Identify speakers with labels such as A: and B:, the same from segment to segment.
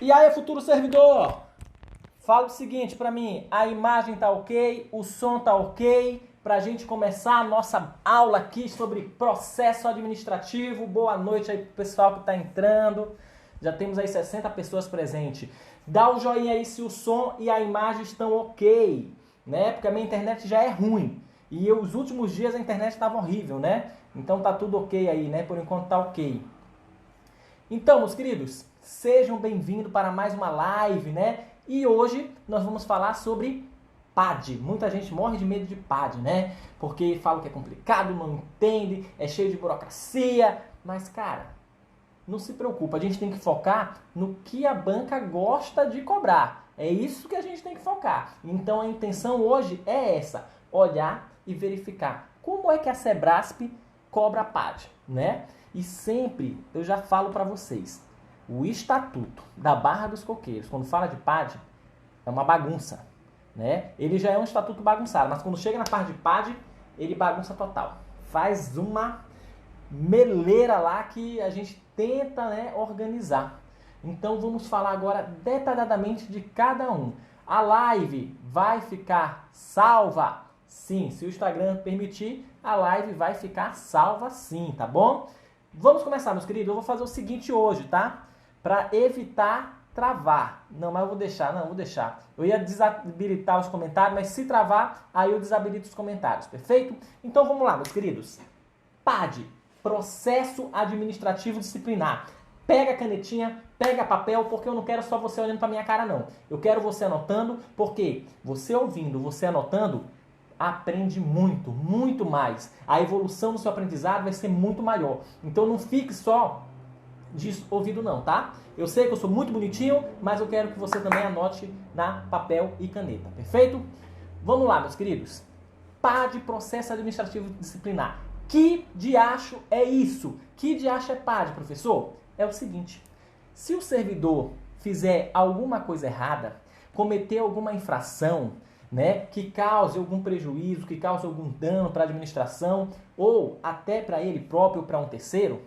A: E aí, futuro servidor? Fala o seguinte pra mim, a imagem tá ok, o som tá ok, pra gente começar a nossa aula aqui sobre processo administrativo. Boa noite aí pro pessoal que tá entrando. Já temos aí 60 pessoas presentes. Dá o joinha aí se o som e a imagem estão ok, né? Porque a minha internet já é ruim. E os últimos dias a internet estava horrível, né? Então tá tudo ok aí, né? Por enquanto tá ok. Então, meus queridos, sejam bem-vindos para mais uma live, né? E hoje nós vamos falar sobre PAD. Muita gente morre de medo de PAD, né? Porque fala que é complicado, não entende, é cheio de burocracia. Mas, cara, não se preocupa, a gente tem que focar no que a banca gosta de cobrar. É isso que a gente tem que focar. Então a intenção hoje é essa, olhar e verificar como é que a Sebrasp cobra PAD, né? E sempre eu já falo para vocês, o Estatuto da Barra dos Coqueiros, quando fala de PAD, é uma bagunça, né? Ele já é um estatuto bagunçado, mas quando chega na parte de PAD, ele bagunça total. Faz uma meleira lá que a gente tenta, né, organizar. Então vamos falar agora detalhadamente de cada um. A live vai ficar salva? Sim, se o Instagram permitir, a live vai ficar salva sim, tá bom? Vamos começar, meus queridos. Eu vou fazer o seguinte hoje, tá? Para evitar travar. Não, mas eu vou deixar. Não, eu vou deixar. Eu ia desabilitar os comentários, mas se travar, aí eu desabilito os comentários, perfeito? Então vamos lá, meus queridos. PAD, Processo Administrativo Disciplinar. Pega a canetinha, pega papel, porque eu não quero só você olhando para minha cara, não. Eu quero você anotando, porque você ouvindo, você anotando, aprende muito, muito mais. A evolução do seu aprendizado vai ser muito maior. Então não fique só de ouvido não, tá? Eu sei que eu sou muito bonitinho, mas eu quero que você também anote na papel e caneta, perfeito? Vamos lá, meus queridos. PAD, Processo Administrativo Disciplinar. Que diacho é isso? Que diacho é PAD, professor? É o seguinte, se o servidor fizer alguma coisa errada, cometer alguma infração, né, que cause algum prejuízo, que cause algum dano para a administração ou até para ele próprio ou para um terceiro,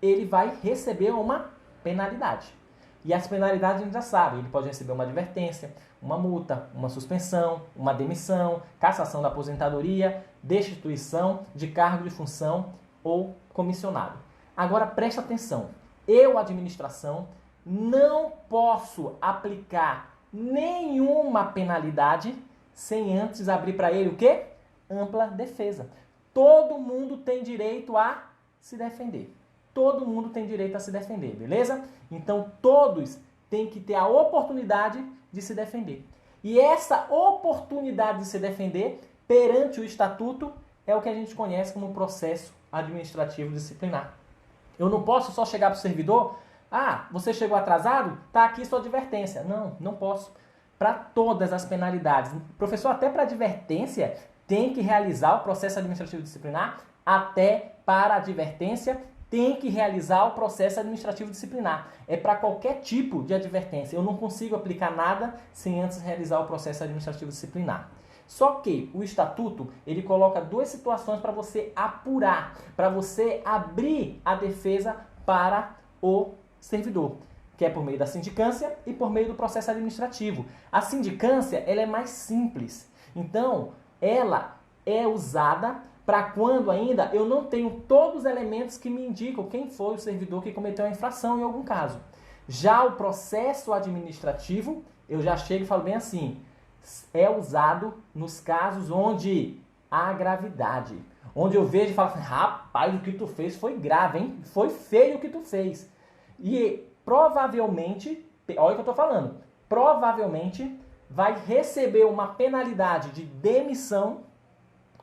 A: ele vai receber uma penalidade. E as penalidades a gente já sabe, ele pode receber uma advertência, uma multa, uma suspensão, uma demissão, cassação da aposentadoria, destituição de cargo de função ou comissionado. Agora preste atenção, eu, administração, não posso aplicar nenhuma penalidade sem antes abrir para ele o quê? Ampla defesa. Todo mundo tem direito a se defender. Todo mundo tem direito a se defender, beleza? Então todos têm que ter a oportunidade de se defender. E essa oportunidade de se defender perante o estatuto é o que a gente conhece como processo administrativo disciplinar. Eu não posso só chegar para o servidor, você chegou atrasado? Tá aqui sua advertência. Não, não posso. Para todas as penalidades. Professor, até para advertência tem que realizar o processo administrativo disciplinar? Até para advertência tem que realizar o processo administrativo disciplinar. É para qualquer tipo de advertência. Eu não consigo aplicar nada sem antes realizar o processo administrativo disciplinar. Só que o estatuto, ele coloca duas situações para você apurar, para você abrir a defesa para o servidor, que é por meio da sindicância e por meio do processo administrativo. A sindicância, ela é mais simples. Então, ela é usada para quando ainda eu não tenho todos os elementos que me indicam quem foi o servidor que cometeu a infração em algum caso. Já o processo administrativo, eu já chego e falo bem assim, é usado nos casos onde há gravidade. Onde eu vejo e falo assim, rapaz, o que tu fez foi grave, hein? Foi feio o que tu fez. E provavelmente, olha o que eu estou falando, provavelmente vai receber uma penalidade de demissão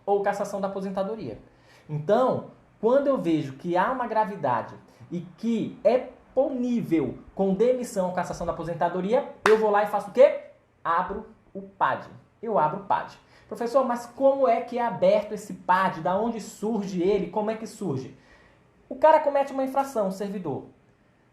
A: ou cassação da aposentadoria. Então, quando eu vejo que há uma gravidade e que é punível com demissão ou cassação da aposentadoria, eu vou lá e faço o quê? Abro o PAD. Eu abro o PAD. Professor, mas como é que é aberto esse PAD? Da onde surge ele? Como é que surge? O cara comete uma infração, o servidor.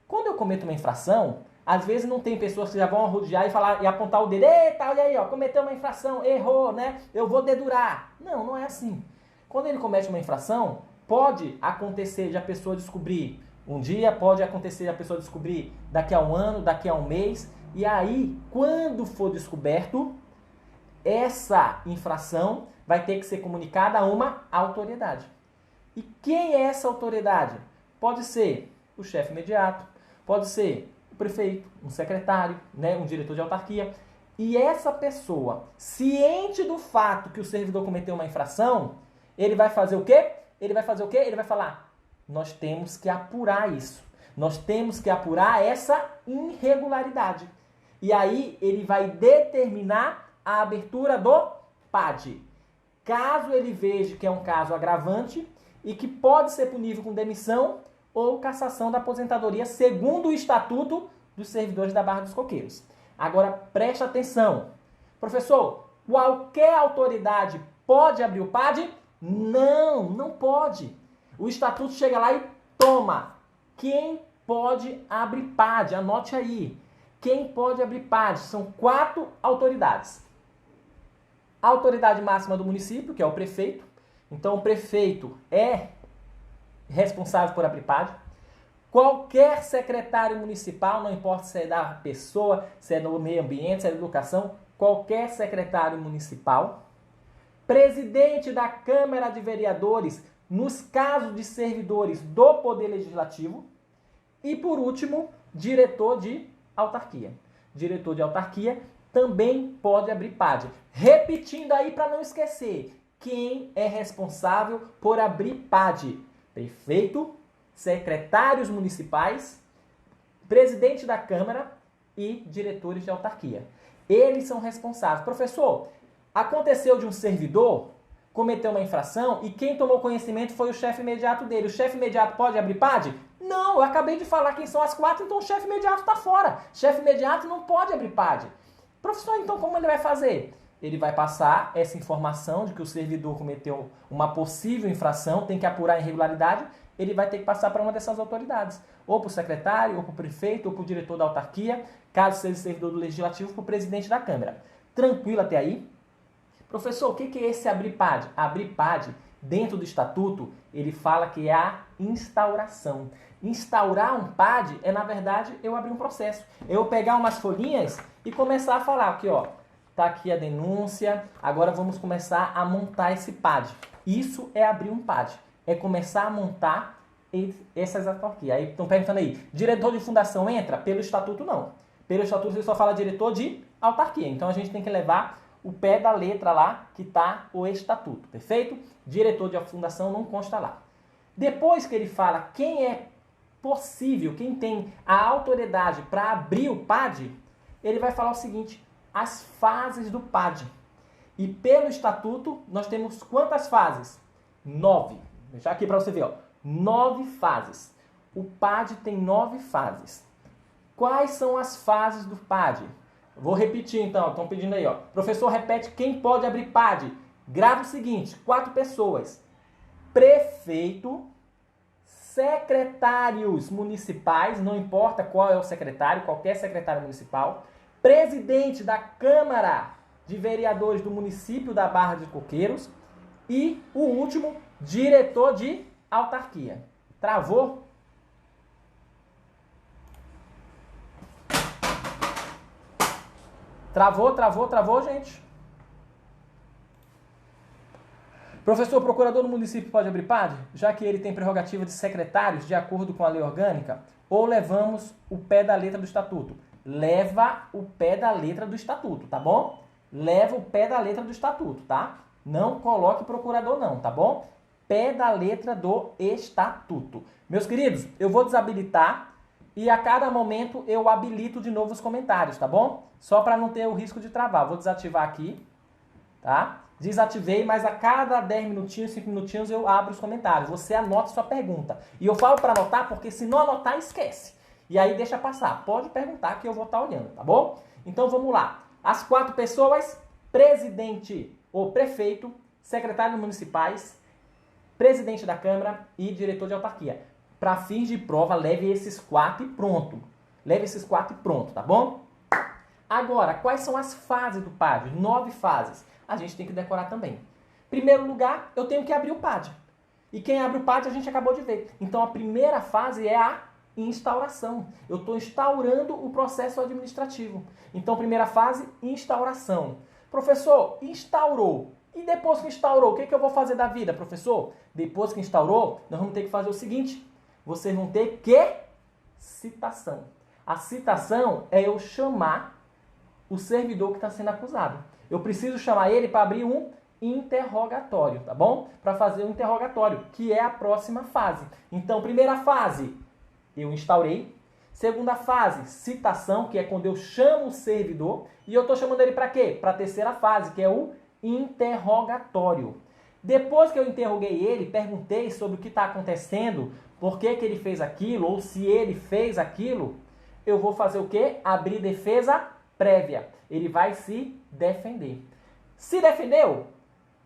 A: Quando eu cometo uma infração, às vezes não tem pessoas que já vão rodear e falar e apontar o dedo. Eita, olha aí, ó, cometeu uma infração, errou, né? Eu vou dedurar. Não, não é assim. Quando ele comete uma infração, pode acontecer de a pessoa descobrir Um dia pode acontecer a pessoa descobrir daqui a um ano, daqui a um mês. E aí, quando for descoberto, essa infração vai ter que ser comunicada a uma autoridade. E quem é essa autoridade? Pode ser o chefe imediato, pode ser o prefeito, um secretário, né, um diretor de autarquia. E essa pessoa, ciente do fato que o servidor cometeu uma infração, ele vai fazer o quê? Ele vai fazer o quê? Ele vai falar: nós temos que apurar isso. Nós temos que apurar essa irregularidade. E aí ele vai determinar a abertura do PAD. Caso ele veja que é um caso agravante e que pode ser punível com demissão ou cassação da aposentadoria, segundo o Estatuto dos Servidores da Barra dos Coqueiros. Agora, preste atenção. Professor, qualquer autoridade pode abrir o PAD? Não, não pode. O Estatuto chega lá e toma. Quem pode abrir PAD? Anote aí. Quem pode abrir PAD? São 4 autoridades. A autoridade máxima do município, que é o prefeito. Então, o prefeito é responsável por abrir PAD. Qualquer secretário municipal, não importa se é da pessoa, se é do meio ambiente, se é da educação, qualquer secretário municipal. Presidente da Câmara de Vereadores, nos casos de servidores do Poder Legislativo. E, por último, diretor de autarquia. Diretor de autarquia também pode abrir PAD. Repetindo aí para não esquecer, quem é responsável por abrir PAD? Prefeito, secretários municipais, presidente da Câmara e diretores de autarquia. Eles são responsáveis. Professor, aconteceu de um servidor cometer uma infração e quem tomou conhecimento foi o chefe imediato dele. O chefe imediato pode abrir PAD? Não, eu acabei de falar quem são as 4, então o chefe imediato está fora. Chefe imediato não pode abrir PAD. Professor, então como ele vai fazer? Ele vai passar essa informação de que o servidor cometeu uma possível infração, tem que apurar a irregularidade, ele vai ter que passar para uma dessas autoridades. Ou para o secretário, ou para o prefeito, ou para o diretor da autarquia, caso seja servidor do legislativo, para o presidente da Câmara. Tranquilo até aí? Professor, o que é esse abrir PAD? Abrir PAD, dentro do estatuto, ele fala que é a instauração. Instaurar um PAD é, na verdade, eu abrir um processo. Eu pegar umas folhinhas e começar a falar aqui, ó. Tá aqui a denúncia, agora vamos começar a montar esse PAD. Isso é abrir um PAD. É começar a montar essas autarquias. Aí estão perguntando aí, diretor de fundação entra? Pelo estatuto não. Pelo estatuto ele só fala diretor de autarquia. Então a gente tem que levar o pé da letra lá que está o estatuto, perfeito? Diretor de fundação não consta lá. Depois que ele fala quem é possível, quem tem a autoridade para abrir o PAD, ele vai falar o seguinte: as fases do PAD. E pelo estatuto, nós temos quantas fases? 9. Vou deixar aqui para você ver, ó. 9 fases. O PAD tem 9 fases. Quais são as fases do PAD? Vou repetir então, estão pedindo aí, ó. Professor, repete quem pode abrir PAD. Grava o seguinte: 4 pessoas. Prefeito, secretários municipais, não importa qual é o secretário, qualquer secretário municipal, presidente da Câmara de Vereadores do município da Barra de Coqueiros e o último, diretor de autarquia. Travou? Travou, gente? Professor, o procurador do município pode abrir PAD, já que ele tem prerrogativa de secretários de acordo com a lei orgânica, ou levamos o pé da letra do estatuto? Leva o pé da letra do estatuto, tá bom? Leva o pé da letra do estatuto, tá? Não coloque procurador não, tá bom? Pé da letra do estatuto. Meus queridos, eu vou desabilitar e a cada momento eu habilito de novo os comentários, tá bom? Só para não ter o risco de travar. Vou desativar aqui, tá? Desativei, mas a cada 10 minutinhos, 5 minutinhos eu abro os comentários. Você anota sua pergunta. E eu falo para anotar porque se não anotar, esquece. E aí deixa passar. Pode perguntar que eu vou estar olhando, tá bom? Então vamos lá. As 4 pessoas: presidente ou prefeito, secretários municipais, presidente da Câmara e diretor de autarquia. Para fins de prova, leve esses 4 e pronto. Leve esses 4 e pronto, tá bom? Agora, quais são as fases do PAD? 9 fases. A gente tem que decorar também. Primeiro lugar, eu tenho que abrir o PAD. E quem abre o PAD a gente acabou de ver. Então a primeira fase é a instauração. Eu estou instaurando o processo administrativo. Então primeira fase, instauração. Professor, instaurou. E depois que instaurou, o que eu vou fazer da vida, professor? Depois que instaurou, nós vamos ter que fazer o seguinte. Vocês vão ter que citação. A citação é eu chamar o servidor que está sendo acusado. Eu preciso chamar ele para abrir um interrogatório, tá bom? Para fazer um interrogatório, que é a próxima fase. Então, primeira fase, eu instaurei. Segunda fase, citação, que é quando eu chamo o servidor. E eu estou chamando ele para quê? Para a terceira fase, que é o interrogatório. Depois que eu interroguei ele, perguntei sobre o que está acontecendo, por que ele fez aquilo, ou se ele fez aquilo, eu vou fazer o quê? Abrir defesa prévia. Ele vai se defender. Se defendeu,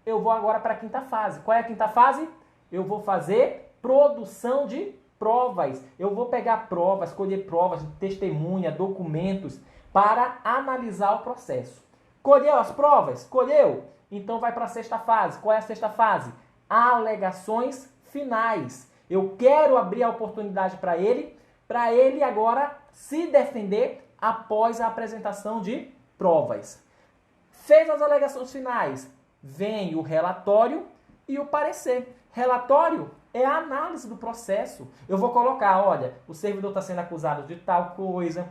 A: eu vou agora para a quinta fase. Qual é a quinta fase? Eu vou fazer produção de provas. Eu vou pegar provas, colher provas, testemunha, documentos, para analisar o processo. Colheu as provas? Colheu? Então vai para a sexta fase. Qual é a sexta fase? Alegações finais. Eu quero abrir a oportunidade para ele agora se defender após a apresentação de provas. Fez as alegações finais, vem o relatório e o parecer. Relatório é a análise do processo. Eu vou colocar, olha, o servidor está sendo acusado de tal coisa,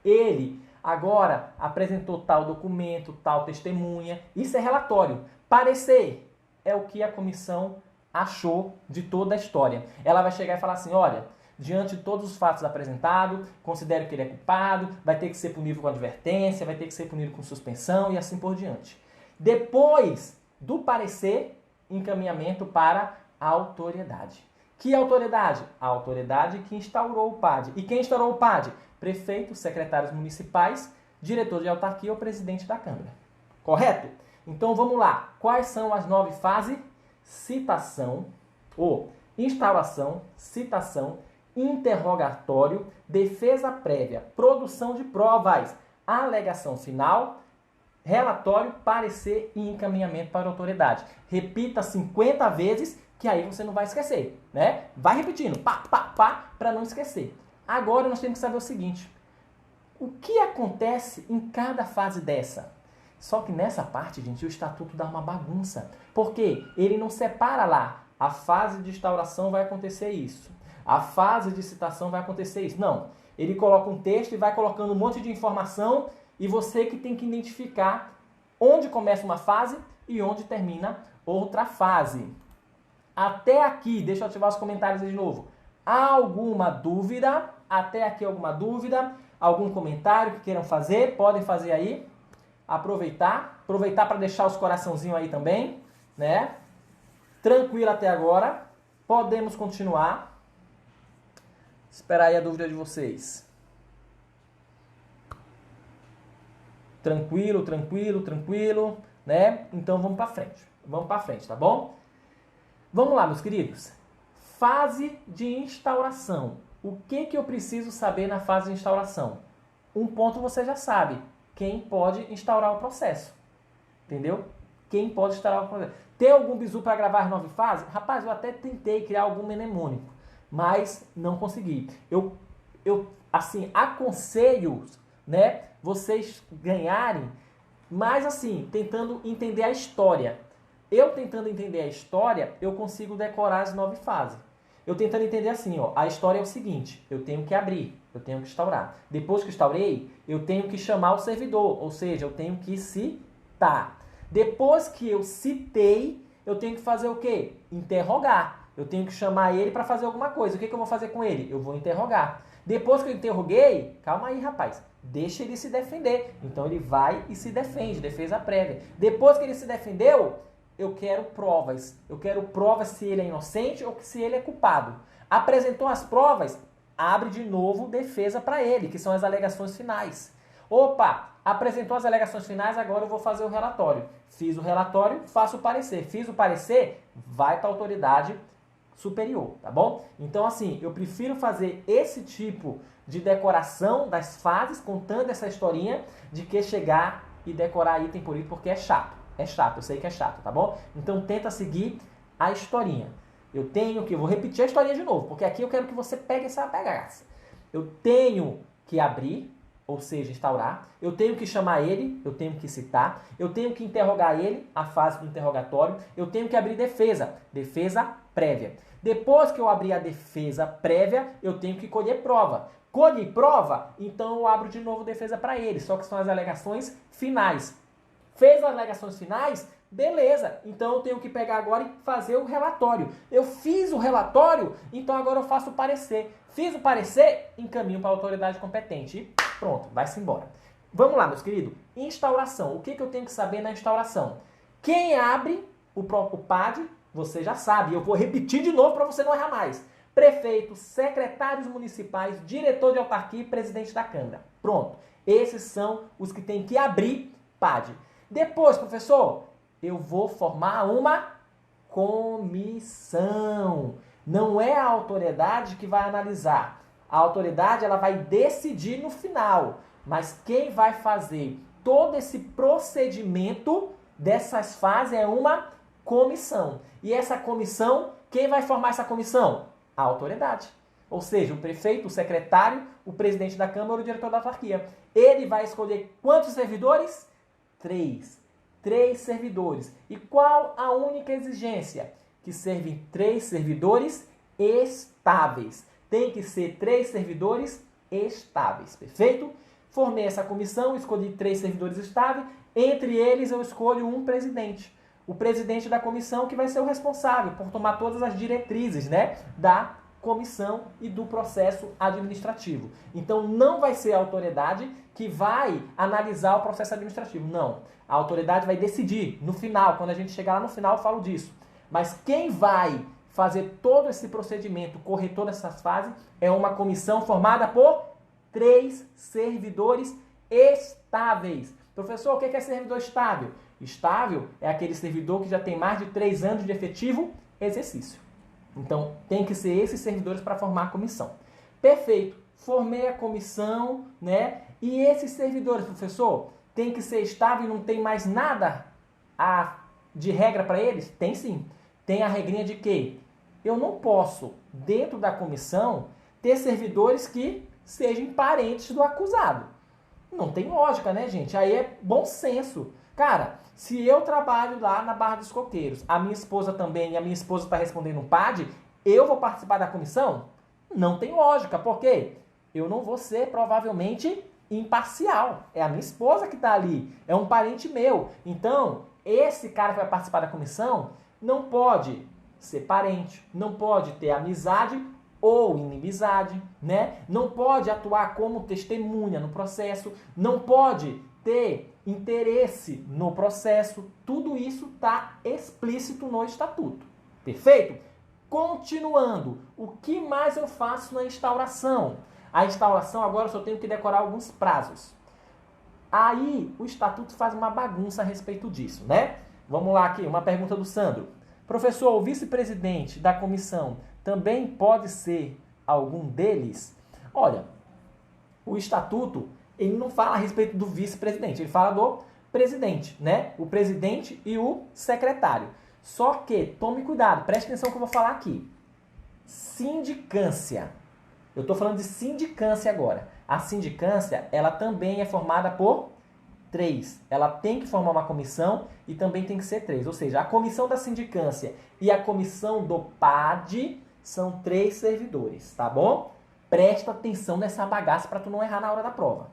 A: ele agora apresentou tal documento, tal testemunha. Isso é relatório. Parecer é o que a comissão achou de toda a história. Ela vai chegar e falar assim, olha, diante de todos os fatos apresentados, considero que ele é culpado, vai ter que ser punido com advertência, vai ter que ser punido com suspensão e assim por diante. Depois do parecer, encaminhamento para a autoridade. Que autoridade? A autoridade que instaurou o PAD. E quem instaurou o PAD? Prefeitos, secretários municipais, diretor de autarquia ou presidente da Câmara. Correto? Então vamos lá. Quais são as 9 fases? Citação, ou instauração, citação, interrogatório, defesa prévia, produção de provas, alegação final, relatório, parecer e encaminhamento para a autoridade. Repita 50 vezes, que aí você não vai esquecer, né? Vai repetindo, pá, para não esquecer. Agora nós temos que saber o seguinte, o que acontece em cada fase dessa? Só que nessa parte, gente, o estatuto dá uma bagunça, porque ele não separa lá, a fase de instauração vai acontecer isso, a fase de citação vai acontecer isso. Não, ele coloca um texto e vai colocando um monte de informação e você que tem que identificar onde começa uma fase e onde termina outra fase. Até aqui, deixa eu ativar os comentários de novo. Há alguma dúvida? Até aqui alguma dúvida? Algum comentário que queiram fazer? Podem fazer aí. Aproveitar para deixar os coraçãozinhos aí também, né? Tranquilo até agora. Podemos continuar. Esperar aí a dúvida de vocês. Tranquilo, né? Então vamos para frente, tá bom? Vamos lá, meus queridos. Fase de instauração. O que eu preciso saber na fase de instauração? Um ponto você já sabe. Quem pode instaurar o processo. Entendeu? Quem pode instaurar o processo. Tem algum bizu para gravar as 9 fases? Rapaz, eu até tentei criar algum mnemônico, mas não consegui. Eu assim, aconselho, né, vocês ganharem, mas assim, tentando entender a história. Eu tentando entender a história, eu consigo decorar as 9 fases. Eu tentando entender assim, ó, a história é o seguinte, eu tenho que abrir, eu tenho que instaurar. Depois que instaurei, eu tenho que chamar o servidor, ou seja, eu tenho que citar. Depois que eu citei, eu tenho que fazer o quê? Interrogar. Eu tenho que chamar ele para fazer alguma coisa. O que eu vou fazer com ele? Eu vou interrogar. Depois que eu interroguei, calma aí, rapaz, deixa ele se defender. Então ele vai e se defende, defesa prévia. Depois que ele se defendeu, eu quero provas. Eu quero provas se ele é inocente ou se ele é culpado. Apresentou as provas, abre de novo defesa para ele, que são as alegações finais. Opa, apresentou as alegações finais, agora eu vou fazer o relatório. Fiz o relatório, faço o parecer. Fiz o parecer, vai para a autoridade superior, tá bom? Então, assim, eu prefiro fazer esse tipo de decoração das fases, contando essa historinha, de que chegar e decorar item por item, porque é chato. É chato, eu sei que é chato, tá bom? Então tenta seguir a historinha. Eu tenho que, eu vou repetir a historinha de novo, porque aqui eu quero que você pegue essa bagaça. Eu tenho que abrir, ou seja, instaurar. Eu tenho que chamar ele, eu tenho que citar. Eu tenho que interrogar ele, a fase do interrogatório. Eu tenho que abrir defesa, defesa prévia. Depois que eu abrir a defesa prévia, eu tenho que colher prova. Colhi prova, então eu abro de novo defesa para ele, só que são as alegações finais. Fez as alegações finais? Beleza, então eu tenho que pegar agora e fazer o relatório. Eu fiz o relatório, então agora eu faço o parecer. Fiz o parecer, encaminho para a autoridade competente. E pronto, vai-se embora. Vamos lá, meus queridos. Instauração. O que eu tenho que saber na instauração? Quem abre o próprio PAD, você já sabe. Eu vou repetir de novo para você não errar mais. Prefeito, secretários municipais, diretor de autarquia e presidente da Câmara. Pronto. Esses são os que têm que abrir PAD. Depois, professor, eu vou formar uma comissão. Não é a autoridade que vai analisar. A autoridade ela vai decidir no final. Mas quem vai fazer todo esse procedimento dessas fases é uma comissão. E essa comissão, quem vai formar essa comissão? A autoridade. Ou seja, o prefeito, o secretário, o presidente da Câmara ou o diretor da autarquia. Ele vai escolher quantos servidores? 3. 3 servidores. E qual a única exigência? Que servem 3 servidores estáveis. Tem que ser 3 servidores estáveis. Perfeito? Formei essa comissão, escolhi 3 servidores estáveis. Entre eles eu escolho um presidente. O presidente da comissão que vai ser o responsável por tomar todas as diretrizes, né, da comissão e do processo administrativo. Então não vai ser a autoridade que vai analisar o processo administrativo. Não. A autoridade vai decidir no final. Quando a gente chegar lá no final eu falo disso. Mas quem vai fazer todo esse procedimento, correr todas essas fases, é uma comissão formada por 3 servidores estáveis. Professor, o que é servidor estável? Estável é aquele servidor que já tem mais de 3 anos de efetivo exercício. Então, tem que ser esses servidores para formar a comissão. Perfeito. Formei a comissão, né? E esses servidores, professor, tem que ser estável e não tem mais nada de regra para eles? Tem sim. Tem a regrinha de que eu não posso, dentro da comissão, ter servidores que sejam parentes do acusado. Não tem lógica, né, gente? Aí é bom senso. Cara, se eu trabalho lá na Barra dos Coqueiros, a minha esposa também, e a minha esposa está respondendo no PAD, eu vou participar da comissão? Não tem lógica. Por quê? Eu não vou ser, provavelmente, imparcial. É a minha esposa que está ali. É um parente meu. Então, esse cara que vai participar da comissão não pode ser parente, não pode ter amizade ou inimizade, né? Não pode atuar como testemunha no processo, não pode ter interesse no processo. Tudo isso está explícito no estatuto. Perfeito? Continuando, o que mais eu faço na instauração? A instauração agora eu só tenho que decorar alguns prazos. Aí o estatuto faz uma bagunça a respeito disso, né? Vamos lá aqui, uma pergunta do Sandro. Professor, o vice-presidente da comissão também pode ser algum deles? Olha, o estatuto, ele não fala a respeito do vice-presidente, ele fala do presidente, né? O presidente e o secretário. Só que, tome cuidado, preste atenção no que eu vou falar aqui. Sindicância. Eu estou falando de sindicância agora. A sindicância, ela também é formada por 3. Ela tem que formar uma comissão e também tem que ser 3. Ou seja, a comissão da sindicância e a comissão do PAD são 3 servidores, tá bom? Presta atenção nessa bagaça para tu não errar na hora da prova.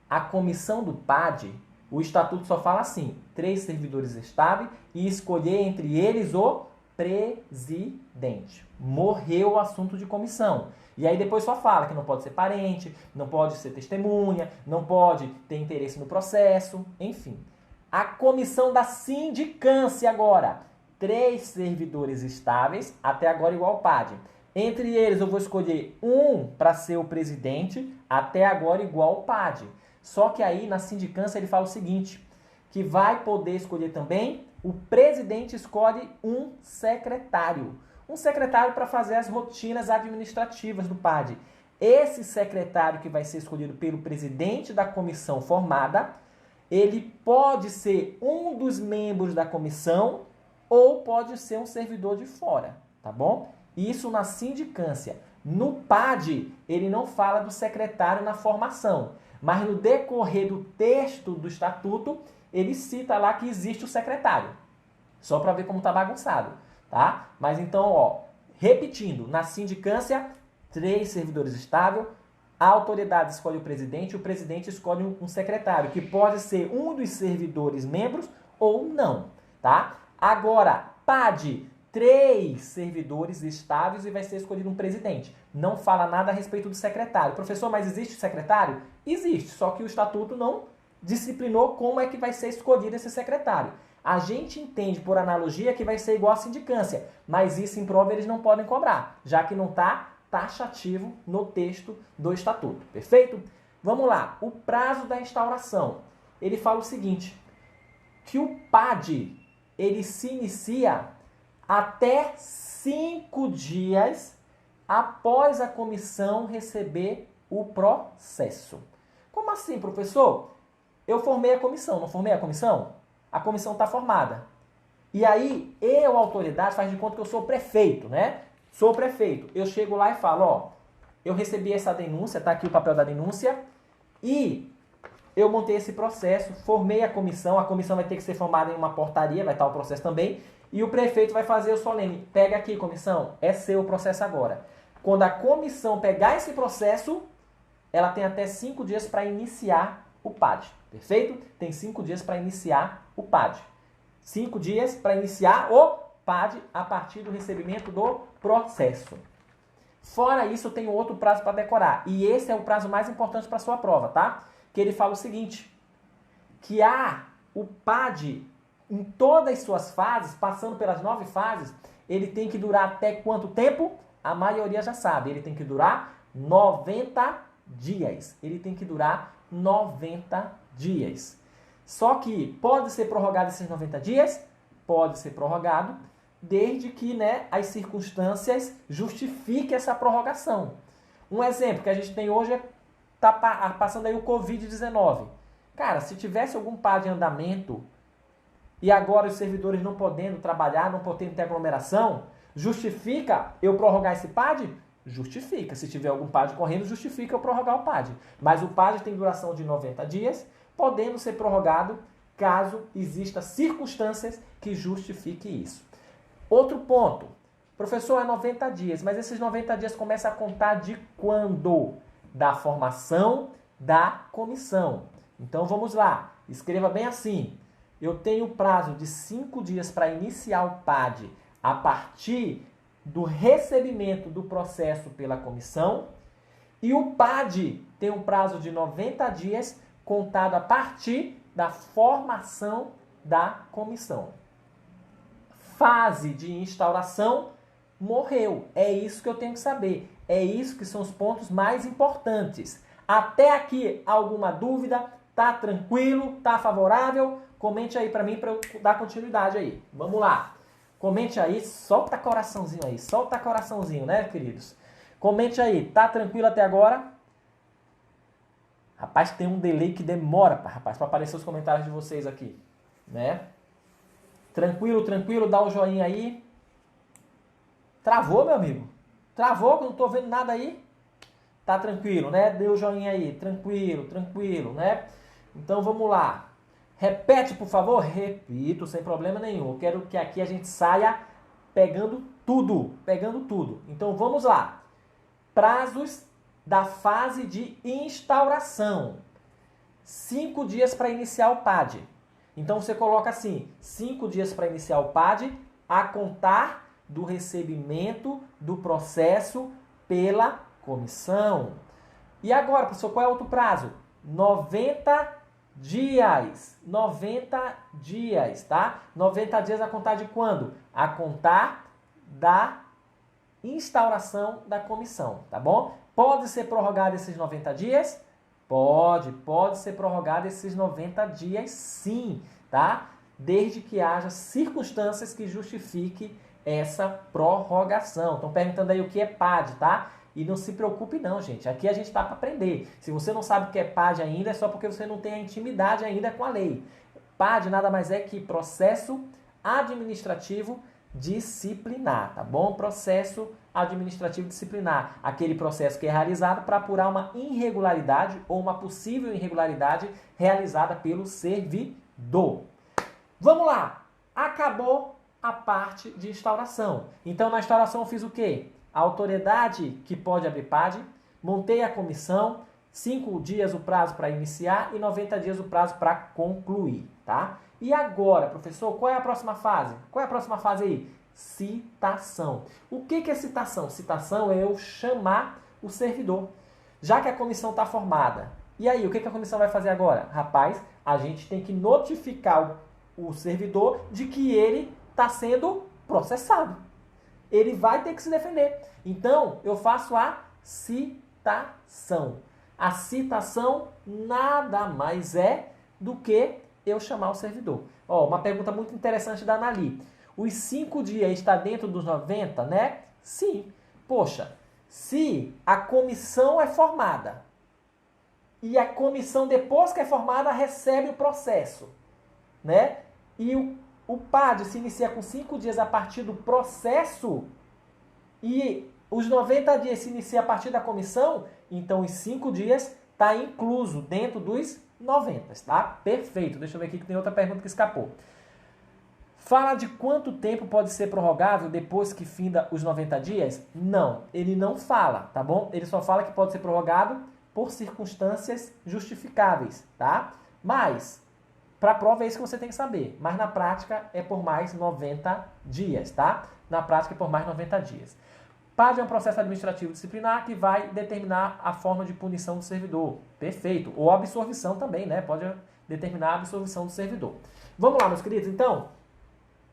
A: A comissão do PAD, o estatuto só fala assim, 3 servidores estáveis e escolher entre eles o presidente. Morreu o assunto de comissão. E aí depois só fala que não pode ser parente, não pode ser testemunha, não pode ter interesse no processo, enfim. A comissão da sindicância agora. 3 servidores estáveis, até agora igual ao PAD. Entre eles eu vou escolher um para ser o presidente, até agora igual ao PAD. Só que aí na sindicância ele fala o seguinte, que vai poder escolher também, o presidente escolhe um secretário. Um secretário para fazer as rotinas administrativas do PAD. Esse secretário que vai ser escolhido pelo presidente da comissão formada, ele pode ser um dos membros da comissão ou pode ser um servidor de fora, tá bom? Isso na sindicância. No PAD, ele não fala do secretário na formação, mas no decorrer do texto do estatuto, ele cita lá que existe o secretário. Só para ver como tá bagunçado, tá? Mas então, ó, repetindo, na sindicância, 3 servidores estáveis, a autoridade escolhe o presidente escolhe um secretário, que pode ser um dos servidores membros ou não, tá? Agora, PAD, 3 servidores estáveis e vai ser escolhido um presidente. Não fala nada a respeito do secretário. Professor, mas existe o secretário? Existe, só que o estatuto não disciplinou como é que vai ser escolhido esse secretário. A gente entende, por analogia, que vai ser igual à sindicância, mas isso em prova eles não podem cobrar, já que não está taxativo no texto do estatuto. Perfeito? Vamos lá. O prazo da instauração. Ele fala o seguinte, que o PAD, ele se inicia até 5 dias após a comissão receber o processo. Como assim, professor? Eu formei a comissão, não formei a comissão? A comissão está formada. E aí, eu, autoridade, faz de conta que eu sou prefeito, né? Sou prefeito. Eu chego lá e falo, ó, eu recebi essa denúncia, tá aqui o papel da denúncia, e eu montei esse processo, formei a comissão vai ter que ser formada em uma portaria, vai estar o processo também, e o prefeito vai fazer o solene. Pega aqui, comissão, é seu o processo agora. Quando a comissão pegar esse processo, ela tem até 5 dias para iniciar o PAD. Perfeito? Tem 5 dias para iniciar o PAD. 5 dias para iniciar o PAD a partir do recebimento do processo. Fora isso, tem outro prazo para decorar. E esse é o prazo mais importante para a sua prova, tá? Que ele fala o seguinte, que o PAD, em todas as suas fases, passando pelas 9 fases, ele tem que durar até quanto tempo? A maioria já sabe. Ele tem que durar 90 dias. Ele tem que durar 90 dias. Só que pode ser prorrogado esses 90 dias? Pode ser prorrogado, desde que, né, as circunstâncias justifiquem essa prorrogação. Um exemplo que a gente tem hoje tá passando aí o Covid-19. Cara, se tivesse algum PAD em andamento e agora os servidores não podendo trabalhar, não podendo ter aglomeração, justifica eu prorrogar esse PAD? Justifica. Se tiver algum PAD correndo, justifica eu prorrogar o PAD. Mas o PAD tem duração de 90 dias, podendo ser prorrogado caso exista circunstâncias que justifiquem isso. Outro ponto. Professor, é 90 dias, mas esses 90 dias começam a contar de quando? Da formação da comissão. Então vamos lá. Escreva bem assim. Eu tenho prazo de 5 dias para iniciar o PAD a partir do recebimento do processo pela comissão. E o PAD tem um prazo de 90 dias contado a partir da formação da comissão. Fase de instauração, morreu. É isso que eu tenho que saber. É isso que são os pontos mais importantes. Até aqui, alguma dúvida? Tá tranquilo? Tá favorável? Comente aí para mim para eu dar continuidade aí. Vamos lá. Comente aí, solta coraçãozinho aí. Solta coraçãozinho, né, queridos? Comente aí. Tá tranquilo até agora? Rapaz, tem um delay que demora, rapaz, para aparecer os comentários de vocês aqui, né? Tranquilo, tranquilo, dá um joinha aí. Travou, meu amigo? Travou, que eu não tô vendo nada aí? Tá tranquilo, né? Deu o joinha aí, tranquilo, tranquilo, né? Então vamos lá. Repete, por favor. Repito, sem problema nenhum. Eu quero que aqui a gente saia pegando tudo, Então vamos lá. Prazos da fase de instauração. 5 dias para iniciar o PAD. Então você coloca assim, 5 dias para iniciar o PAD, a contar do recebimento do processo pela comissão. E agora, professor, qual é outro prazo? 90 dias. 90 dias, tá? 90 dias a contar de quando? A contar da instauração da comissão, tá bom? Pode ser prorrogado esses 90 dias? Pode ser prorrogado esses 90 dias sim, tá? Desde que haja circunstâncias que justifiquem essa prorrogação. Estão perguntando aí o que é PAD, tá? E não se preocupe não, gente. Aqui a gente está para aprender. Se você não sabe o que é PAD ainda, é só porque você não tem a intimidade ainda com a lei. PAD nada mais é que processo administrativo disciplinar, tá bom? Processo administrativo disciplinar, aquele processo que é realizado para apurar uma irregularidade ou uma possível irregularidade realizada pelo servidor. Vamos lá! Acabou a parte de instauração. Então, na instauração eu fiz o quê? A autoridade que pode abrir PAD, montei a comissão, 5 dias o prazo para iniciar e 90 dias o prazo para concluir, tá? E agora, professor, qual é a próxima fase? Qual é a próxima fase aí? Citação. O que é citação? Citação é eu chamar o servidor. Já que a comissão está formada. E aí, o que a comissão vai fazer agora? Rapaz, a gente tem que notificar o servidor de que ele está sendo processado. Ele vai ter que se defender. Então, eu faço a citação. A citação nada mais é do que eu chamar o servidor. Ó, uma pergunta muito interessante da Anali. Os 5 dias está dentro dos 90, né? Sim. Poxa, se a comissão é formada e a comissão, depois que é formada, recebe o processo, né? E o PAD se inicia com 5 dias a partir do processo e os 90 dias se inicia a partir da comissão, então os 5 dias está incluso dentro dos 90, tá? Perfeito. Deixa eu ver aqui que tem outra pergunta que escapou. Fala de quanto tempo pode ser prorrogável depois que finda os 90 dias? Não, ele não fala, tá bom? Ele só fala que pode ser prorrogado por circunstâncias justificáveis, tá? Mas, para a prova é isso que você tem que saber. Mas na prática é por mais 90 dias, tá? Na prática é por mais 90 dias. PAD é um processo administrativo disciplinar que vai determinar a forma de punição do servidor. Perfeito. Ou absorvição também, né? Pode determinar a absorvição do servidor. Vamos lá, meus queridos. Então,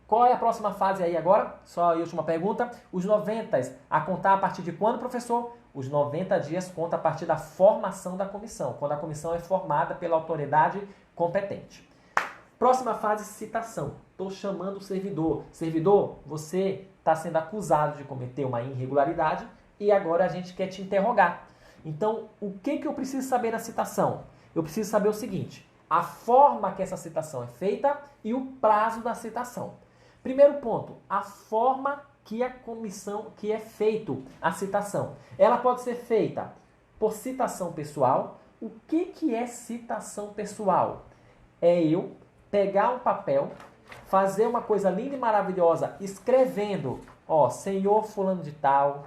A: qual é a próxima fase aí agora? Só a última pergunta. Os 90 a contar a partir de quando, professor? Os 90 dias conta a partir da formação da comissão, quando a comissão é formada pela autoridade competente. Próxima fase, citação. Estou chamando o servidor. Servidor, você está sendo acusado de cometer uma irregularidade e agora a gente quer te interrogar. Então, o que eu preciso saber na citação? Eu preciso saber o seguinte, a forma que essa citação é feita e o prazo da citação. Primeiro ponto, a forma que a comissão, que é feito a citação. Ela pode ser feita por citação pessoal. O que é citação pessoal? É eu pegar um papel, fazer uma coisa linda e maravilhosa, escrevendo, ó, senhor fulano de tal,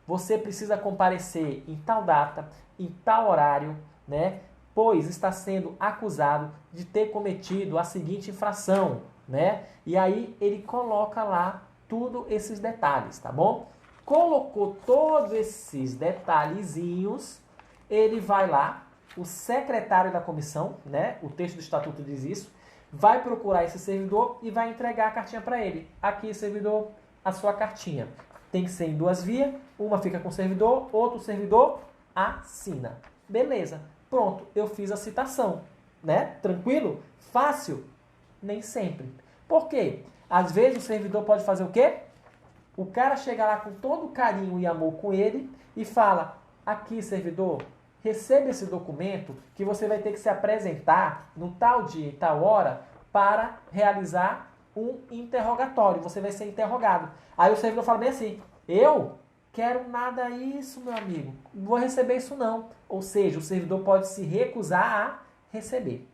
A: você precisa comparecer em tal data, em tal horário, né? Pois está sendo acusado de ter cometido a seguinte infração, né? E aí ele coloca lá tudo esses detalhes, tá bom? Colocou todos esses detalhezinhos, ele vai lá, o secretário da comissão, né? O texto do estatuto diz isso, vai procurar esse servidor e vai entregar a cartinha para ele. Aqui, servidor, a sua cartinha. Tem que ser em 2 vias, uma fica com o servidor, outro servidor assina. Beleza, pronto, eu fiz a citação, né? Tranquilo? Fácil? Nem sempre. Por quê? Às vezes o servidor pode fazer o quê? O cara chega lá com todo carinho e amor com ele e fala, aqui, servidor, receba esse documento que você vai ter que se apresentar no tal dia e tal hora para realizar um interrogatório. Você vai ser interrogado. Aí o servidor fala bem assim, eu quero nada isso, meu amigo. Não vou receber isso não. Ou seja, o servidor pode se recusar a receber.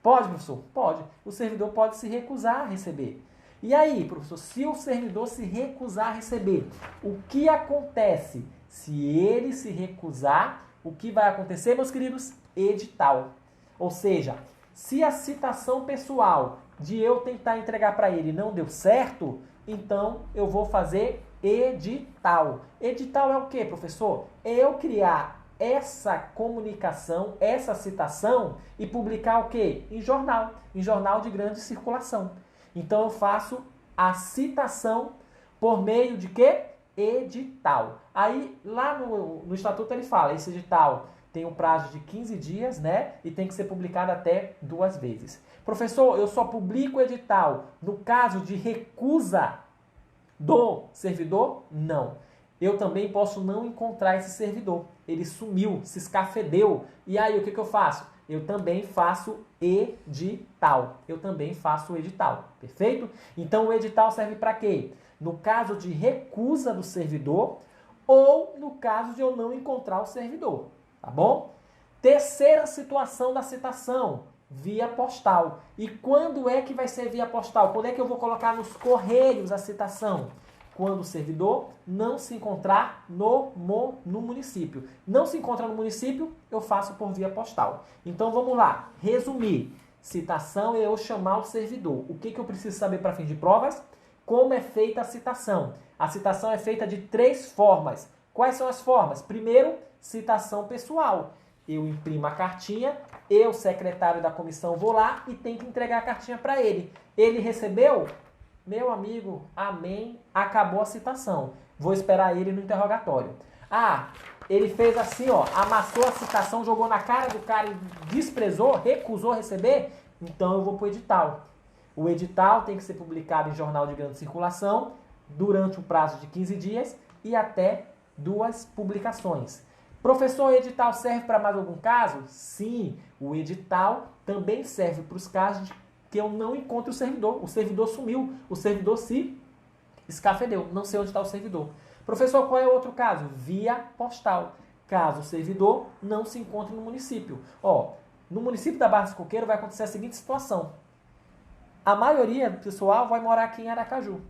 A: Pode, professor? Pode. O servidor pode se recusar a receber. E aí, professor, se o servidor se recusar a receber, o que acontece? Se ele se recusar, o que vai acontecer, meus queridos? Edital. Ou seja, se a citação pessoal de eu tentar entregar para ele não deu certo, então eu vou fazer edital. Edital é o quê, professor? É eu criar essa comunicação, essa citação e publicar o quê? Em jornal de grande circulação. Então eu faço a citação por meio de quê? Edital. Aí lá no estatuto ele fala, esse edital tem um prazo de 15 dias, né? E tem que ser publicado até 2 vezes. Professor, eu só publico o edital no caso de recusa do servidor? Não. Eu também posso não encontrar esse servidor. Ele sumiu, se escafedeu. E aí o que eu faço? Eu também faço edital. Perfeito? Então o edital serve para quê? no caso de recusa do servidor ou no caso de eu não encontrar o servidor, tá bom? Terceira situação da citação, via postal. E quando é que vai ser via postal? Quando é que eu vou colocar nos correios a citação? Quando o servidor não se encontrar no município. Não se encontra no município, eu faço por via postal. Então vamos lá, resumir. Citação é eu chamar o servidor. O que eu preciso saber para fim de provas? Como é feita a citação? A citação é feita de 3 formas. Quais são as formas? Primeiro, citação pessoal. Eu imprimo a cartinha, eu, secretário da comissão, vou lá e tenho que entregar a cartinha para ele. Ele recebeu? Meu amigo, amém, acabou a citação. Vou esperar ele no interrogatório. Ah, ele fez assim, ó, amassou a citação, jogou na cara do cara e desprezou, recusou receber? Então eu vou para o edital. O edital tem que ser publicado em jornal de grande circulação durante o prazo de 15 dias e até 2 publicações. Professor, o edital serve para mais algum caso? Sim, o edital também serve para os casos de que eu não encontro o servidor sumiu, o servidor se escafedeu, não sei onde está o servidor. Professor, qual é o outro caso? Via postal, caso o servidor não se encontre no município. Ó, no município da Barra dos Coqueiros vai acontecer a seguinte situação. A maioria do pessoal vai morar aqui em Aracaju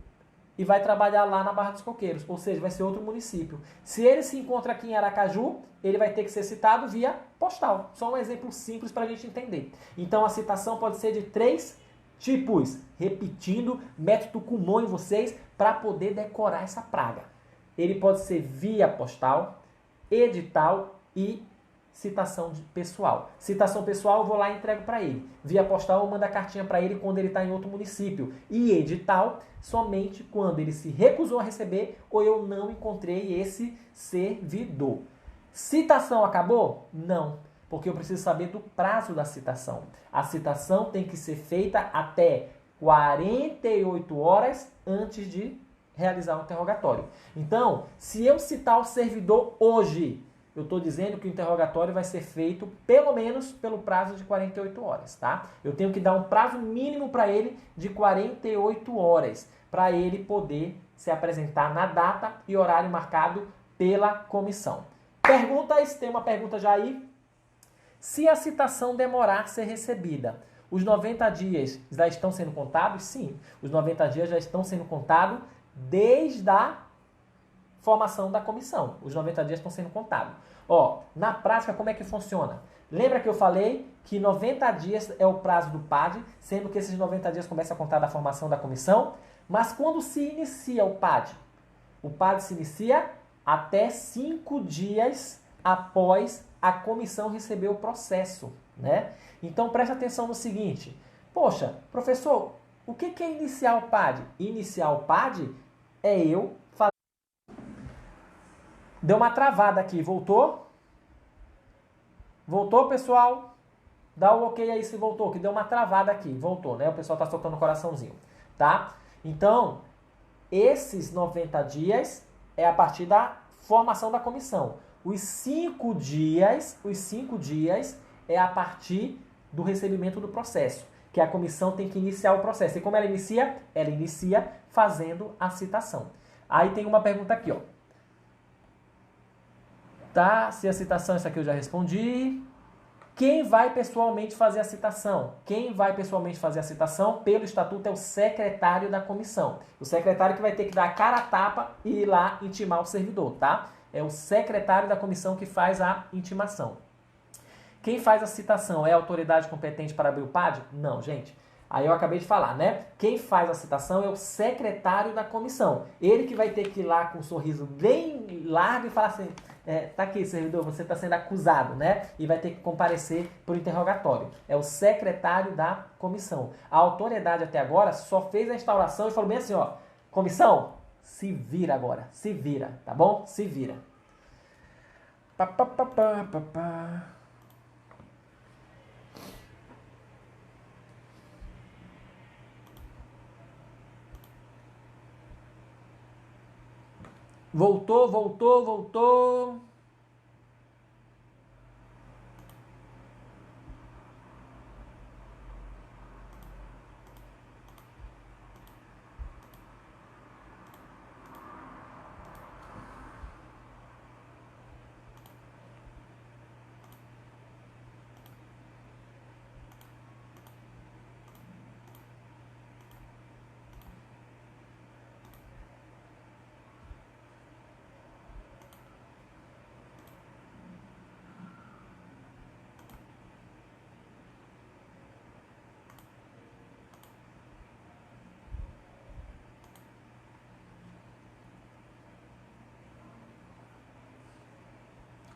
A: e vai trabalhar lá na Barra dos Coqueiros, ou seja, vai ser outro município. Se ele se encontra aqui em Aracaju, ele vai ter que ser citado via postal. Só um exemplo simples para a gente entender. Então a citação pode ser de 3 tipos. Repetindo, método comum em vocês para poder decorar essa praga. Ele pode ser via postal, edital e citação pessoal. Citação pessoal eu vou lá e entrego para ele. Via postal eu mando a cartinha para ele quando ele está em outro município. E edital somente quando ele se recusou a receber ou eu não encontrei esse servidor. Citação acabou? Não, porque eu preciso saber do prazo da citação. A citação tem que ser feita até 48 horas antes de realizar o interrogatório. Então, se eu citar o servidor hoje, eu estou dizendo que o interrogatório vai ser feito pelo menos pelo prazo de 48 horas, tá? Eu tenho que dar um prazo mínimo para ele de 48 horas, para ele poder se apresentar na data e horário marcado pela comissão. Perguntas, tem uma pergunta já aí. Se a citação demorar a ser recebida, os 90 dias já estão sendo contados? Sim, os 90 dias já estão sendo contados desde a formação da comissão. Os 90 dias estão sendo contados. Ó, na prática, como é que funciona? Lembra que eu falei que 90 dias é o prazo do PAD, sendo que esses 90 dias começam a contar da formação da comissão? Mas quando se inicia o PAD se inicia até 5 dias após a comissão receber o processo, né? Então preste atenção no seguinte. Poxa, professor, o que é iniciar o PAD? Iniciar o PAD é eu fazer... Deu uma travada aqui, voltou? Voltou, pessoal? Dá o ok aí se voltou, que deu uma travada aqui. Voltou, né? O pessoal tá soltando o coraçãozinho, tá? Então, esses 90 dias é a partir da formação da comissão. Os 5 dias é a partir do recebimento do processo, que a comissão tem que iniciar o processo. E como ela inicia? Ela inicia fazendo a citação. Aí tem uma pergunta aqui, ó. Tá, se a citação, essa aqui eu já respondi. Quem vai pessoalmente fazer a citação? Quem vai pessoalmente fazer a citação pelo estatuto é o secretário da comissão. O secretário que vai ter que dar a cara a tapa e ir lá intimar o servidor, tá? É o secretário da comissão que faz a intimação. Quem faz a citação é a autoridade competente para abrir o PAD? Não, gente. Aí eu acabei de falar, né? Quem faz a citação é o secretário da comissão. Ele que vai ter que ir lá com um sorriso bem largo e falar assim, tá aqui, servidor, você está sendo acusado, né? E vai ter que comparecer para o interrogatório. É o secretário da comissão. A autoridade até agora só fez a instauração e falou bem assim, ó, comissão, se vira agora, se vira, tá bom? Se vira. Pá, pá, pá, pá, pá, pá. Voltou, voltou, voltou.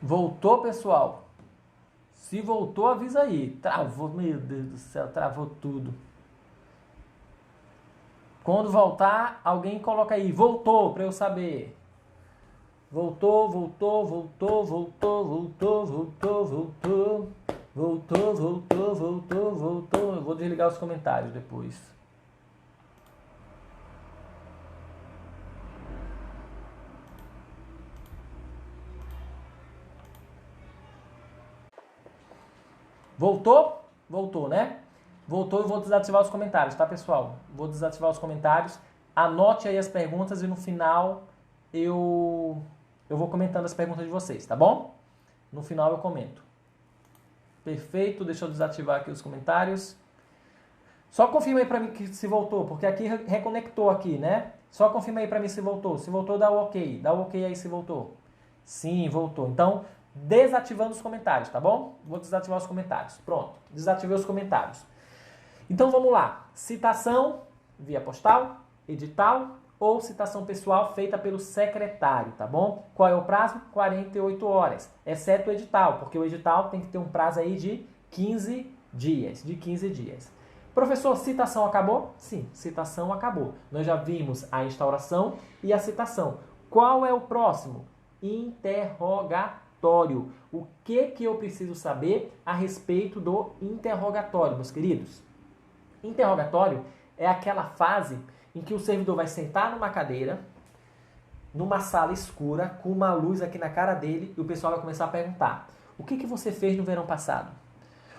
A: Voltou, pessoal? Se voltou, avisa aí. Travou, meu Deus do céu, travou tudo. Quando voltar, alguém coloca aí. Voltou, para eu saber. Voltou, voltou, voltou, voltou, voltou, voltou, voltou. Voltou, voltou, voltou, voltou. Eu vou desligar os comentários depois. Voltou? Voltou, né? Voltou, eu vou desativar os comentários, tá, pessoal? Vou desativar os comentários. Anote aí as perguntas e no final eu vou comentando as perguntas de vocês, tá bom? No final eu comento. Perfeito, deixa eu desativar aqui os comentários. Só confirma aí pra mim que se voltou, porque aqui reconectou aqui, né? Só confirma aí pra mim se voltou. Se voltou, dá o ok. Dá o ok aí se voltou. Sim, voltou. Então, desativando os comentários, tá bom? Vou desativar os comentários. Pronto, desativei os comentários. Então vamos lá. Citação via postal, edital ou citação pessoal feita pelo secretário, tá bom? Qual é o prazo? 48 horas, exceto o edital, porque o edital tem que ter um prazo aí de 15 dias, Professor, citação acabou? Sim, citação acabou. Nós já vimos a instauração e a citação. Qual é o próximo? Interrogatório. O que eu preciso saber a respeito do interrogatório, meus queridos? Interrogatório é aquela fase em que o servidor vai sentar numa cadeira, numa sala escura, com uma luz aqui na cara dele, e o pessoal vai começar a perguntar: o que você fez no verão passado?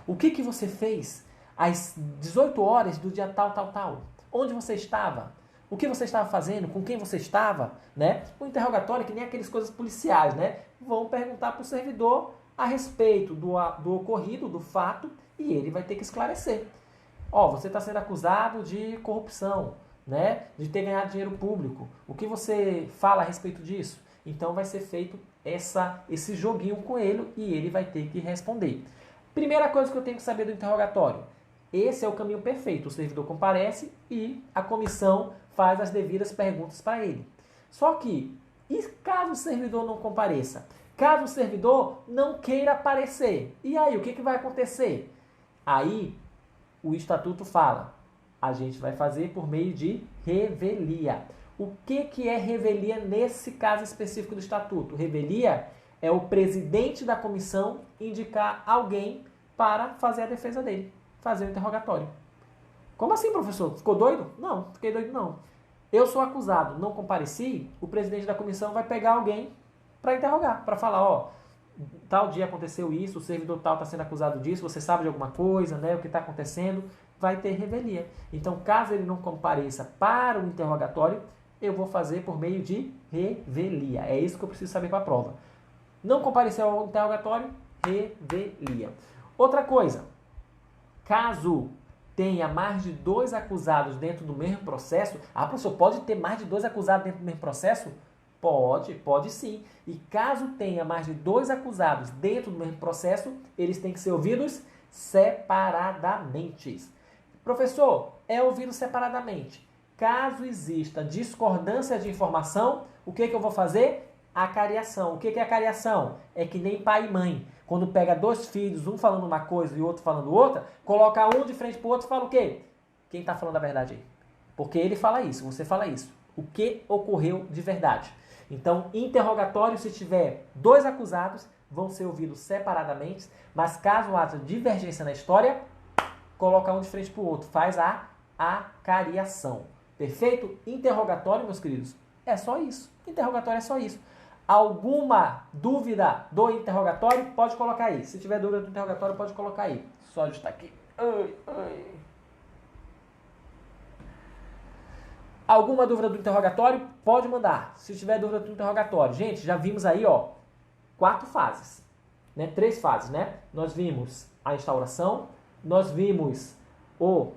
A: O que você fez às 18 horas do dia tal, tal, tal? Onde você estava? O que você estava fazendo? Com quem você estava? Né? O interrogatório é que nem aquelas coisas policiais, né? Vão perguntar para o servidor a respeito do ocorrido, do fato, e ele vai ter que esclarecer. Ó, você está sendo acusado de corrupção, né? De ter ganhado dinheiro público. O que você fala a respeito disso? Então vai ser feito esse joguinho com ele e ele vai ter que responder. Primeira coisa que eu tenho que saber do interrogatório. Esse é o caminho perfeito. O servidor comparece e a comissão faz as devidas perguntas para ele. Só que, e caso o servidor não compareça? Caso o servidor não queira aparecer? E aí, o que vai acontecer? Aí, o estatuto fala, a gente vai fazer por meio de revelia. O que é revelia nesse caso específico do estatuto? Revelia é o presidente da comissão indicar alguém para fazer a defesa dele, fazer o interrogatório. Como assim, professor? Ficou doido? Não, fiquei doido não. Eu sou acusado, não compareci, o presidente da comissão vai pegar alguém para interrogar, para falar, ó, tal dia aconteceu isso, o servidor tal está sendo acusado disso, você sabe de alguma coisa, né? O que está acontecendo? Vai ter revelia. Então, caso ele não compareça para o interrogatório, eu vou fazer por meio de revelia. É isso que eu preciso saber para a prova. Não compareceu ao interrogatório, revelia. Outra coisa, caso tenha mais de 2 acusados dentro do mesmo processo, professor, pode ter mais de 2 acusados dentro do mesmo processo? Pode sim. E caso tenha mais de 2 acusados dentro do mesmo processo, eles têm que ser ouvidos separadamente. Professor, é ouvido separadamente. Caso exista discordância de informação, o que eu vou fazer? Acariação. O que é acariação? É que nem pai e mãe. Quando pega 2 filhos, um falando uma coisa e o outro falando outra, coloca um de frente para o outro e fala o quê? Quem está falando a verdade aí? Porque ele fala isso, você fala isso. O que ocorreu de verdade? Então, interrogatório, se tiver 2 acusados, vão ser ouvidos separadamente, mas caso haja divergência na história, coloca um de frente para o outro, faz a acariação. Perfeito? Interrogatório, meus queridos, é só isso. Interrogatório é só isso. Alguma dúvida do interrogatório? Pode colocar aí. Se tiver dúvida do interrogatório, pode colocar aí. Só ajustar aqui. Alguma dúvida do interrogatório? Pode mandar. Se tiver dúvida do interrogatório. Gente, já vimos aí, ó, 4 fases. Né? 3 fases, né? Nós vimos a instauração, nós vimos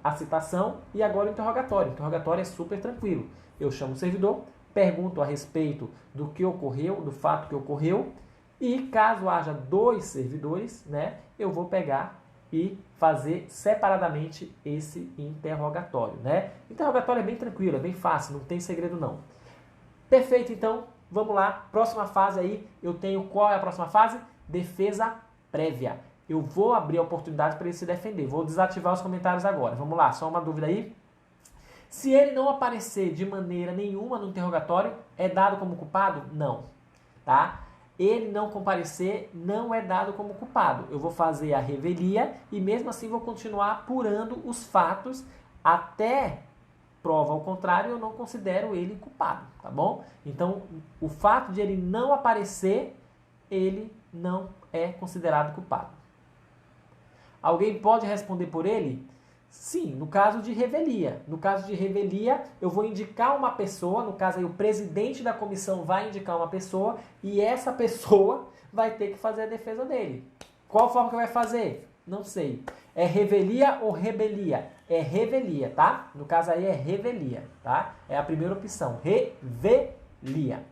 A: a citação e agora o interrogatório. O interrogatório é super tranquilo. Eu chamo o servidor, pergunto a respeito do que ocorreu, do fato que ocorreu, e caso haja 2 servidores, né, eu vou pegar e fazer separadamente esse interrogatório, né? Interrogatório é bem tranquilo, é bem fácil, não tem segredo não. Perfeito, então, vamos lá. Próxima fase aí, eu tenho qual é a próxima fase? defesa prévia. Eu vou abrir a oportunidade para ele se defender. Vou desativar os comentários agora. Vamos lá, só uma dúvida aí. Se ele não aparecer de maneira nenhuma no interrogatório, é dado como culpado? Não, tá? Ele não comparecer não é dado como culpado. Eu vou fazer a revelia e mesmo assim vou continuar apurando os fatos até prova ao contrário, eu não considero ele culpado, tá bom? Então, o fato de ele não aparecer, ele não é considerado culpado. Alguém pode responder por ele? Sim, no caso de revelia. No caso de revelia, eu vou indicar uma pessoa, no caso aí o presidente da comissão vai indicar uma pessoa e essa pessoa vai ter que fazer a defesa dele. Qual forma que vai fazer? Não sei. É revelia ou rebelia? É revelia, tá? No caso aí é revelia, tá? É a primeira opção, revelia.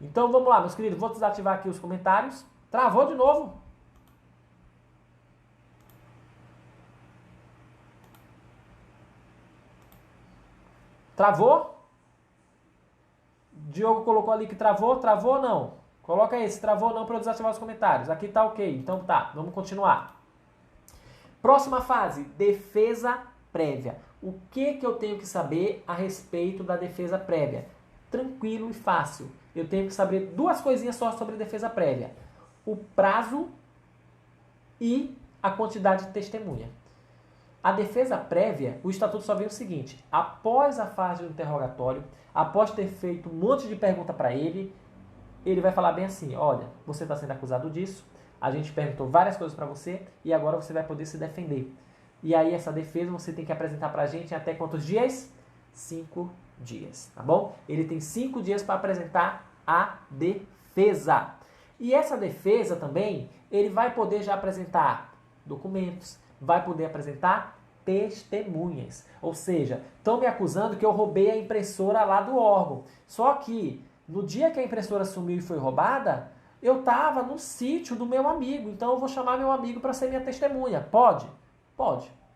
A: Então vamos lá, meus queridos, vou desativar aqui os comentários. Travou de novo? Travou? Diogo colocou ali que travou. Travou ou não? Coloca aí, se travou ou não para eu desativar os comentários. Aqui tá ok, então tá, vamos continuar. Próxima fase, defesa prévia. O que eu tenho que saber a respeito da defesa prévia? Tranquilo e fácil. Eu tenho que saber duas coisinhas só sobre defesa prévia. O prazo e a quantidade de testemunha. A defesa prévia, o estatuto só vê o seguinte: após a fase do interrogatório, após ter feito um monte de pergunta para ele vai falar bem assim: olha, você está sendo acusado disso, a gente perguntou várias coisas para você e agora você vai poder se defender. E aí essa defesa você tem que apresentar para a gente em até quantos dias? 5 dias, tá bom? Ele tem 5 dias para apresentar a defesa. E essa defesa também, ele vai poder já apresentar documentos, vai poder apresentar testemunhas. Ou seja, estão me acusando que eu roubei a impressora lá do órgão. Só que no dia que a impressora sumiu e foi roubada, eu estava no sítio do meu amigo, então eu vou chamar meu amigo para ser minha testemunha. Pode?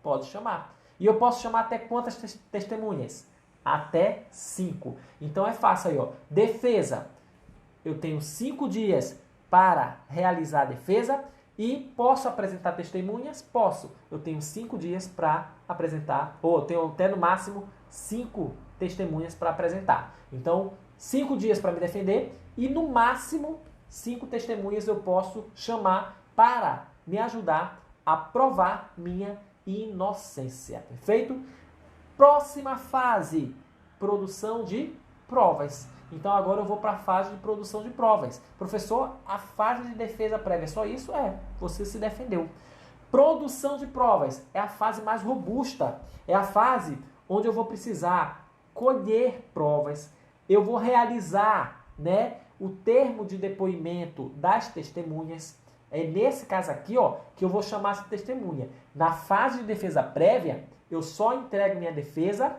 A: Pode chamar. E eu posso chamar até quantas testemunhas? Até 5. Então é fácil aí, ó. Defesa. Eu tenho 5 dias para realizar a defesa e posso apresentar testemunhas? Posso. Eu tenho 5 dias para apresentar, ou eu tenho até no máximo 5 testemunhas para apresentar. Então, 5 dias para me defender e no máximo 5 testemunhas eu posso chamar para me ajudar a provar minha inocência. Perfeito? Próxima fase, produção de provas. Então agora eu vou para a fase de produção de provas. Professor, a fase de defesa prévia é só isso? É, você se defendeu. Produção de provas é a fase mais robusta. É a fase onde eu vou precisar colher provas. Eu vou realizar, né, o termo de depoimento das testemunhas. É nesse caso aqui, ó, que eu vou chamar essa testemunha. Na fase de defesa prévia, eu só entrego minha defesa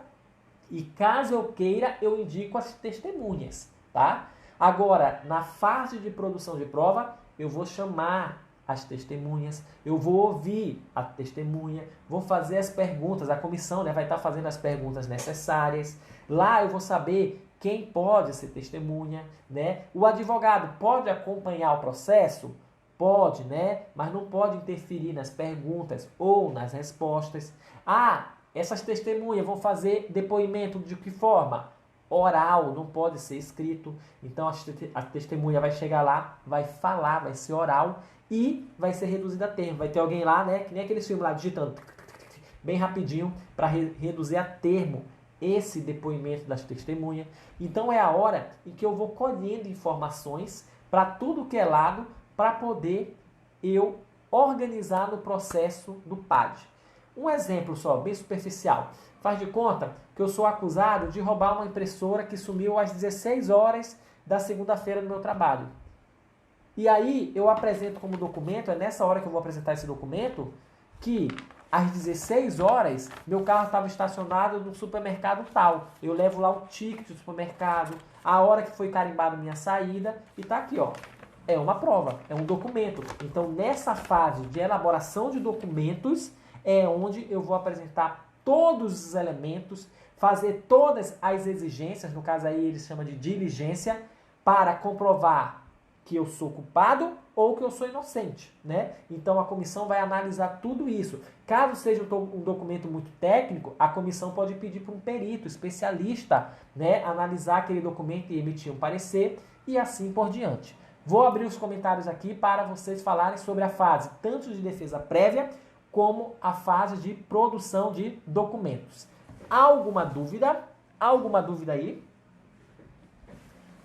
A: e caso eu queira, eu indico as testemunhas, tá? Agora, na fase de produção de prova, eu vou chamar as testemunhas, eu vou ouvir a testemunha, vou fazer as perguntas, a comissão, né, vai estar fazendo as perguntas necessárias. Lá eu vou saber quem pode ser testemunha, né? O advogado pode acompanhar o processo? Pode, né? Mas não pode interferir nas perguntas ou nas respostas. Ah, essas testemunhas vão fazer depoimento de que forma? Oral, não pode ser escrito. Então a testemunha vai chegar lá, vai falar, vai ser oral e vai ser reduzida a termo. Vai ter alguém lá, né? Que nem aqueles filmes lá digitando bem rapidinho para reduzir a termo esse depoimento das testemunhas. Então é a hora em que eu vou colhendo informações para tudo que é lado para poder eu organizar no processo do PAD. Um exemplo só, bem superficial. Faz de conta que eu sou acusado de roubar uma impressora que sumiu às 16 horas da segunda-feira no meu trabalho. E aí eu apresento como documento, é nessa hora que eu vou apresentar esse documento, que às 16 horas meu carro estava estacionado no supermercado tal. Eu levo lá o ticket do supermercado, a hora que foi carimbado minha saída e tá aqui, ó. É uma prova, é um documento. Então nessa fase de elaboração de documentos é onde eu vou apresentar todos os elementos, fazer todas as exigências, no caso aí eles chamam de diligência, para comprovar que eu sou culpado ou que eu sou inocente, né? Então a comissão vai analisar tudo isso. Caso seja um documento muito técnico, a comissão pode pedir para um perito, especialista, né, analisar aquele documento e emitir um parecer e assim por diante. Vou abrir os comentários aqui para vocês falarem sobre a fase tanto de defesa prévia como a fase de produção de documentos. Alguma dúvida? Alguma dúvida aí?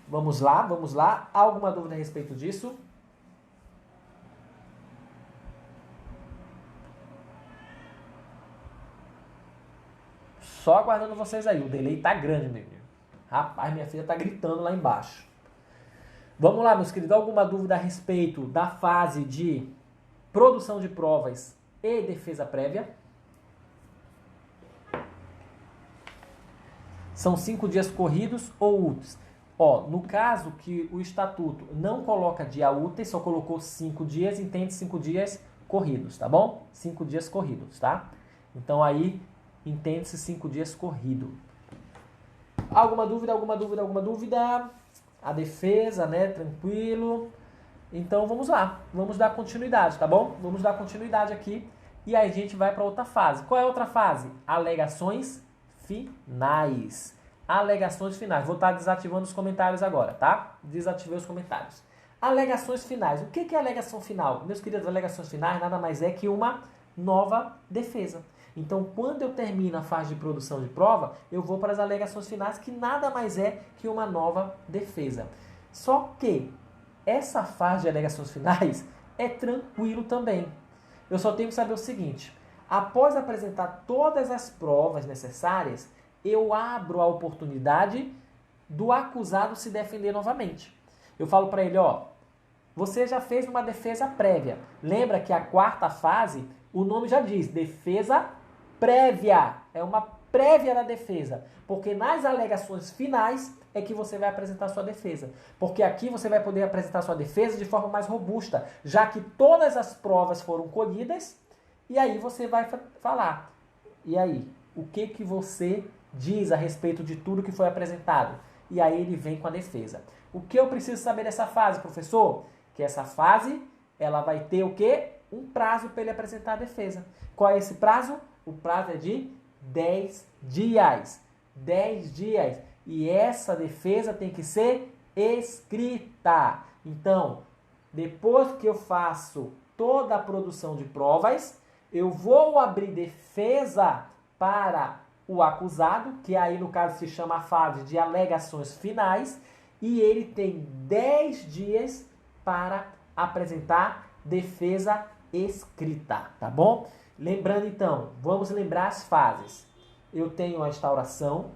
A: Vamos lá, vamos lá. Alguma dúvida a respeito disso? Só aguardando vocês aí. O delay tá grande, meu amigo. Rapaz, minha filha tá gritando lá embaixo. Vamos lá, meus queridos. Alguma dúvida a respeito da fase de produção de provas e defesa prévia? São 5 dias corridos ou úteis? Ó, no caso que o estatuto não coloca dia úteis, só colocou 5 dias, entende 5 dias corridos, tá bom? 5 dias corridos, tá? Então aí entende-se 5 dias corrido. Alguma dúvida, alguma dúvida, alguma dúvida? A defesa, né? Tranquilo. Então vamos lá, vamos dar continuidade, tá bom? Vamos dar continuidade aqui e aí a gente vai para outra fase. Qual é a outra fase? Alegações finais. Alegações finais. Vou estar desativando os comentários agora, tá? Desativei os comentários. Alegações finais. O que é alegação final? Meus queridos, alegações finais nada mais é que uma nova defesa. Então, quando eu termino a fase de produção de prova, eu vou para as alegações finais, que nada mais é que uma nova defesa. Só que essa fase de alegações finais é tranquilo também. Eu só tenho que saber o seguinte: após apresentar todas as provas necessárias, eu abro a oportunidade do acusado se defender novamente. Eu falo para ele, ó, você já fez uma defesa prévia. Lembra que a quarta fase, o nome já diz, defesa prévia. É uma prévia da defesa. Porque nas alegações finais é que você vai apresentar sua defesa. Porque aqui você vai poder apresentar sua defesa de forma mais robusta, já que todas as provas foram colhidas, e aí você vai falar. E aí, o que você diz a respeito de tudo que foi apresentado? E aí ele vem com a defesa. O que eu preciso saber dessa fase, professor? Que essa fase, ela vai ter o quê? Um prazo para ele apresentar a defesa. Qual é esse prazo? O prazo é de 10 dias. 10 dias. E essa defesa tem que ser escrita. Então, depois que eu faço toda a produção de provas, eu vou abrir defesa para o acusado, que aí no caso se chama a fase de alegações finais, e ele tem 10 dias para apresentar defesa escrita, tá bom? Lembrando então, vamos lembrar as fases. Eu tenho a instauração,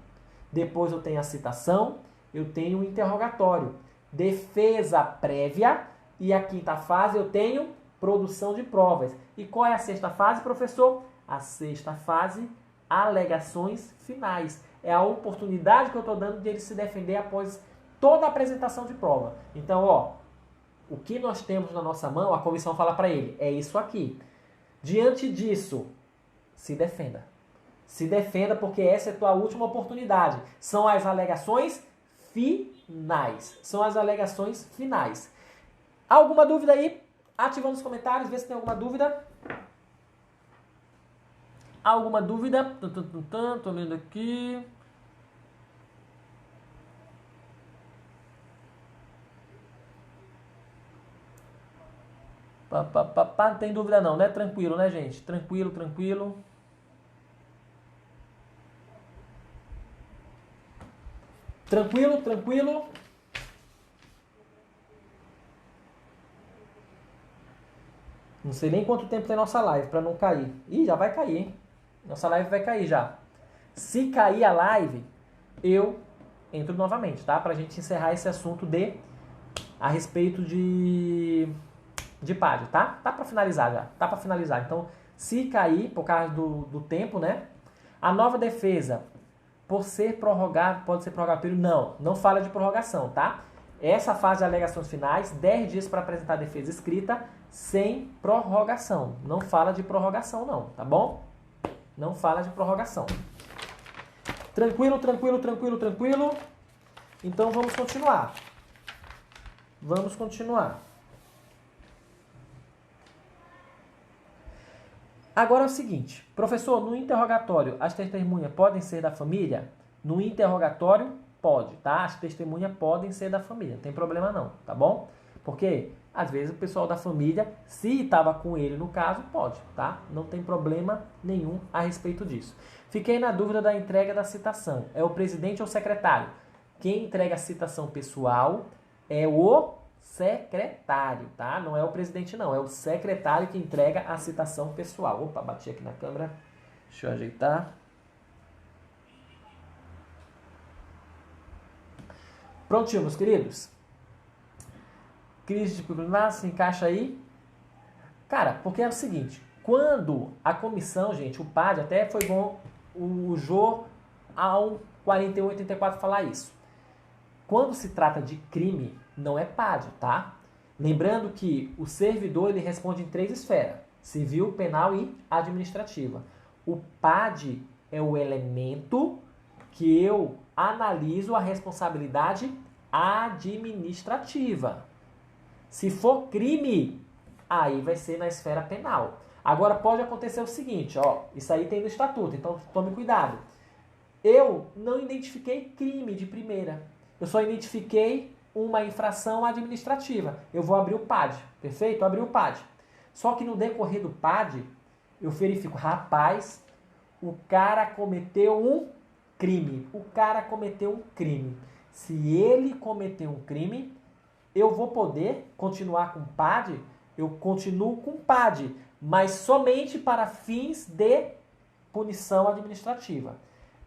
A: depois eu tenho a citação, eu tenho o interrogatório, defesa prévia, e a quinta fase eu tenho produção de provas. E qual é a sexta fase, professor? A sexta fase, alegações finais. É a oportunidade que eu estou dando de ele se defender após toda a apresentação de prova. Então, ó, o que nós temos na nossa mão, a comissão fala para ele, é isso aqui. Diante disso, se defenda. Se defenda, porque essa é a tua última oportunidade. São as alegações finais. São as alegações finais. Alguma dúvida aí? Ativando os comentários, vê se tem alguma dúvida. Alguma dúvida? Tô vendo aqui. Não tem dúvida não, né? Tranquilo, né, gente? Tranquilo, tranquilo. Tranquilo, tranquilo. Não sei nem quanto tempo tem nossa live para não cair. Ih, já vai cair, hein? Nossa live vai cair já. Se cair a live, eu entro novamente, tá? Pra gente encerrar esse assunto a respeito de PAD, tá? Tá para finalizar já. Tá para finalizar. Então, se cair, por causa do tempo, né? A nova defesa, por ser prorrogado, pode ser prorrogado período? Não fala de prorrogação, tá? Essa fase de alegações finais, 10 dias para apresentar a defesa escrita, sem prorrogação. Não fala de prorrogação não, tá bom? Não fala de prorrogação. Tranquilo, tranquilo, tranquilo, tranquilo. Então vamos continuar. Vamos continuar. Agora é o seguinte, professor, no interrogatório, as testemunhas podem ser da família? No interrogatório, pode, tá? As testemunhas podem ser da família, não tem problema não, tá bom? Porque, às vezes, o pessoal da família, se estava com ele no caso, pode, tá? Não tem problema nenhum a respeito disso. Fiquei na dúvida da entrega da citação. É o presidente ou o secretário? Quem entrega a citação pessoal é o secretário, tá? Não é o presidente, não. É o secretário que entrega a citação pessoal. Opa, bati aqui na câmera. Deixa eu ajeitar. Prontinho, meus queridos? Crise de problema, se encaixa aí. Cara, porque é o seguinte. Quando a comissão, gente, o PAD, até foi bom o Jô ao 4184 falar isso. Quando se trata de crime, não é PAD, tá? Lembrando que o servidor ele responde em 3 esferas: civil, penal e administrativa. O PAD é o elemento que eu analiso a responsabilidade administrativa. Se for crime, aí vai ser na esfera penal. Agora pode acontecer o seguinte, ó, isso aí tem no estatuto, então tome cuidado. Eu não identifiquei crime de primeira. Eu só identifiquei uma infração administrativa. Eu vou abrir o PAD, perfeito? Abri o PAD. Só que no decorrer do PAD, eu verifico, rapaz, o cara cometeu um crime. O cara cometeu um crime. Se ele cometeu um crime, eu vou poder continuar com o PAD? Eu continuo com o PAD, mas somente para fins de punição administrativa.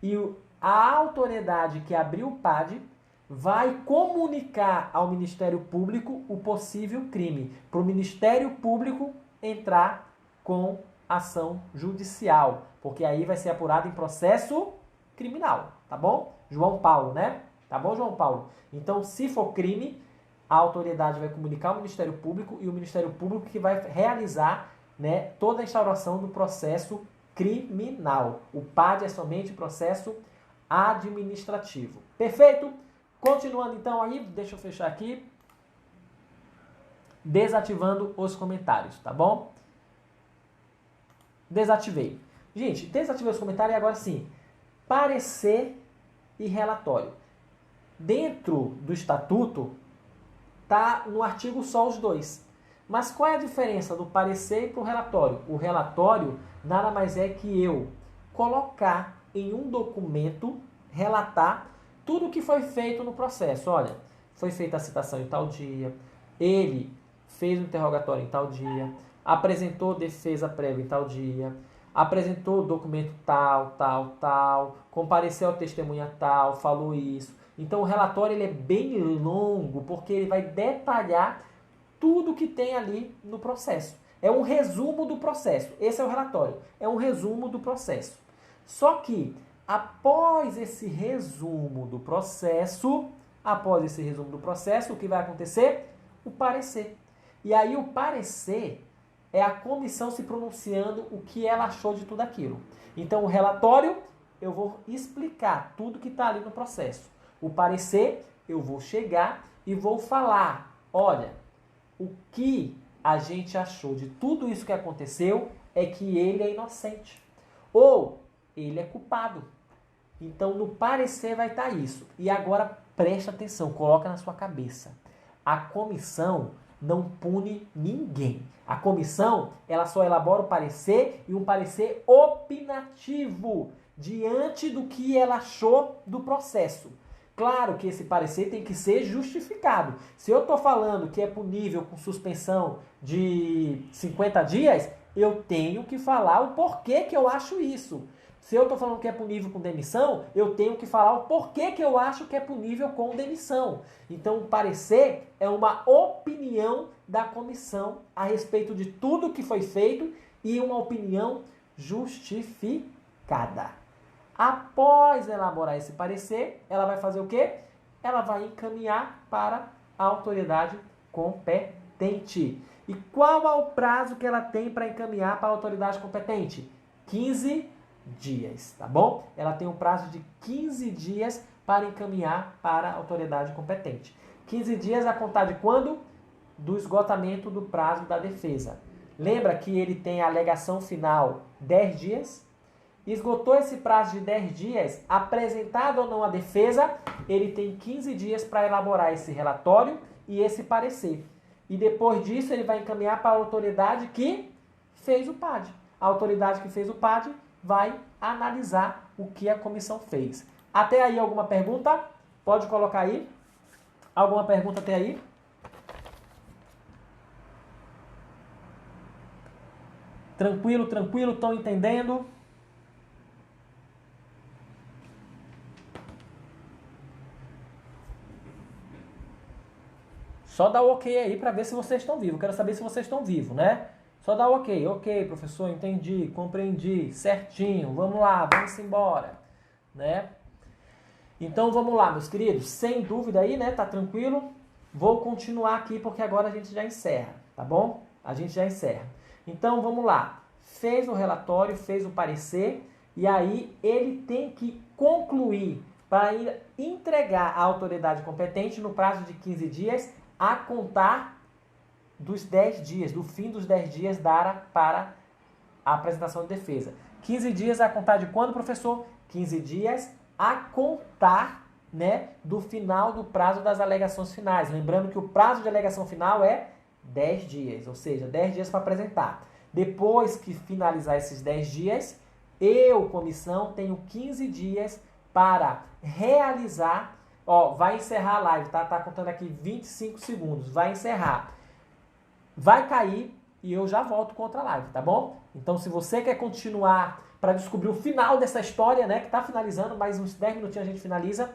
A: E a autoridade que abriu o PAD vai comunicar ao Ministério Público o possível crime, para o Ministério Público entrar com ação judicial, porque aí vai ser apurado em processo criminal, tá bom? João Paulo, né? Tá bom, João Paulo? Então, se for crime, a autoridade vai comunicar ao Ministério Público e o Ministério Público que vai realizar, né, toda a instauração do processo criminal. O PAD é somente processo administrativo. Perfeito? Continuando então aí, deixa eu fechar aqui. Desativando os comentários, tá bom? Desativei. Gente, desativei os comentários e agora sim. Parecer e relatório. Dentro do estatuto, tá no artigo só os dois. Mas qual é a diferença do parecer para o relatório? O relatório nada mais é que eu colocar em um documento, relatar tudo o que foi feito no processo. Olha, foi feita a citação em tal dia, ele fez o interrogatório em tal dia, apresentou defesa prévia em tal dia, apresentou o documento tal, tal, tal, compareceu ao testemunha tal, falou isso. Então o relatório ele é bem longo, porque ele vai detalhar tudo que tem ali no processo. É um resumo do processo. Esse é o relatório. É um resumo do processo. Só que, após esse resumo do processo, o que vai acontecer? O parecer. E aí o parecer é a comissão se pronunciando o que ela achou de tudo aquilo. Então o relatório, eu vou explicar tudo que está ali no processo. O parecer, eu vou chegar e vou falar, olha, o que a gente achou de tudo isso que aconteceu é que ele é inocente. Ou ele é culpado. Então, no parecer vai estar isso. E agora, preste atenção, coloca na sua cabeça. A comissão não pune ninguém. A comissão, ela só elabora o parecer e um parecer opinativo diante do que ela achou do processo. Claro que esse parecer tem que ser justificado. Se eu estou falando que é punível com suspensão de 50 dias, eu tenho que falar o porquê que eu acho isso. Se eu estou falando que é punível com demissão, eu tenho que falar o porquê que eu acho que é punível com demissão. Então, o parecer é uma opinião da comissão a respeito de tudo que foi feito e uma opinião justificada. Após elaborar esse parecer, ela vai fazer o quê? Ela vai encaminhar para a autoridade competente. E qual é o prazo que ela tem para encaminhar para a autoridade competente? 15 dias, tá bom? Ela tem um prazo de 15 dias para encaminhar para a autoridade competente. 15 dias a contar de quando? Do esgotamento do prazo da defesa. Lembra que ele tem a alegação final 10 dias? Esgotou esse prazo de 10 dias, apresentado ou não a defesa, ele tem 15 dias para elaborar esse relatório e esse parecer. E depois disso ele vai encaminhar para a autoridade que fez o PAD. A autoridade que fez o PAD vai analisar o que a comissão fez. Até aí alguma pergunta? Pode colocar aí. Alguma pergunta até aí? Tranquilo, tranquilo, estão entendendo? Só dá o ok aí para ver se vocês estão vivos. Quero saber se vocês estão vivos, né? Só dá o ok. Ok, professor, entendi, compreendi, certinho. Vamos lá, vamos embora, né? Então vamos lá, meus queridos. Sem dúvida aí, né? Tá tranquilo? Vou continuar aqui porque agora a gente já encerra, tá bom? A gente já encerra. Então vamos lá. Fez o relatório, fez o parecer e aí ele tem que concluir para entregar à autoridade competente no prazo de 15 dias a contar dos 10 dias, do fim dos 10 dias para a apresentação de defesa. 15 dias a contar de quando, professor? 15 dias a contar, né, do final do prazo das alegações finais. Lembrando que o prazo de alegação final é 10 dias, ou seja, 10 dias para apresentar. Depois que finalizar esses 10 dias, eu, comissão, tenho 15 dias para realizar. Ó, vai encerrar a live, tá? Tá contando aqui 25 segundos. Vai encerrar. Vai cair e eu já volto com outra live, tá bom? Então, se você quer continuar para descobrir o final dessa história, né, que tá finalizando, mais uns 10 minutinhos a gente finaliza,